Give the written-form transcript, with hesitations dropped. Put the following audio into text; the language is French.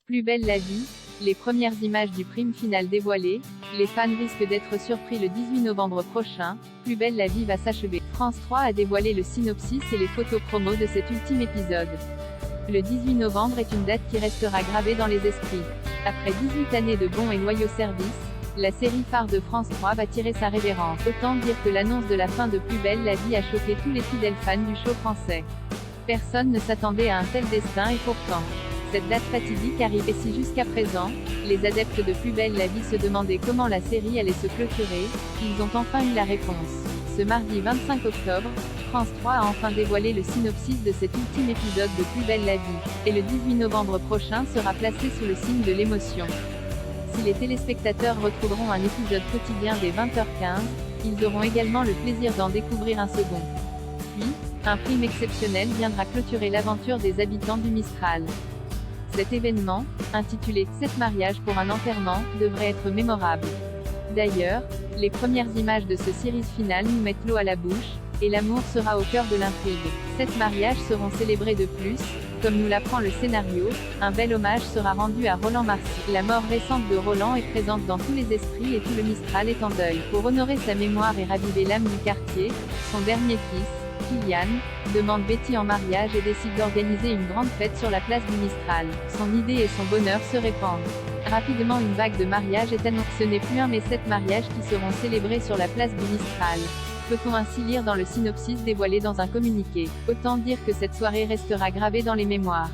Plus belle la vie, les premières images du prime final dévoilées, les fans risquent d'être surpris le 18 novembre prochain, Plus belle la vie va s'achever. France 3 a dévoilé le synopsis et les photos promo de cet ultime épisode. Le 18 novembre est une date qui restera gravée dans les esprits. Après 18 années de bons et loyaux services, la série phare de France 3 va tirer sa révérence. Autant dire que l'annonce de la fin de Plus belle la vie a choqué tous les fidèles fans du show français. Personne ne s'attendait à un tel destin et pourtant, cette date fatidique arrive. Et si jusqu'à présent, les adeptes de Plus belle la vie se demandaient comment la série allait se clôturer, ils ont enfin eu la réponse. Ce mardi 25 octobre, France 3 a enfin dévoilé le synopsis de cet ultime épisode de Plus belle la vie, et le 18 novembre prochain sera placé sous le signe de l'émotion. Si les téléspectateurs retrouveront un épisode quotidien dès 20h15, ils auront également le plaisir d'en découvrir un second. Puis, un prime exceptionnel viendra clôturer l'aventure des habitants du Mistral. Cet événement, intitulé « 7 mariages pour un enterrement », devrait être mémorable. D'ailleurs, les premières images de ce series final nous mettent l'eau à la bouche, et l'amour sera au cœur de l'intrigue. 7 mariages seront célébrés de plus, comme nous l'apprend le scénario, un bel hommage sera rendu à Roland Marcy. La mort récente de Roland est présente dans tous les esprits et tout le Mistral est en deuil. Pour honorer sa mémoire et raviver l'âme du quartier, son dernier fils, Kylian, demande Betty en mariage et décide d'organiser une grande fête sur la place du Mistral. Son idée et son bonheur se répandent. Rapidement une vague de mariages est annoncée. Ce n'est plus un mais 7 mariages qui seront célébrés sur la place du Mistral. Peut-on ainsi lire dans le synopsis dévoilé dans un communiqué. Autant dire que cette soirée restera gravée dans les mémoires.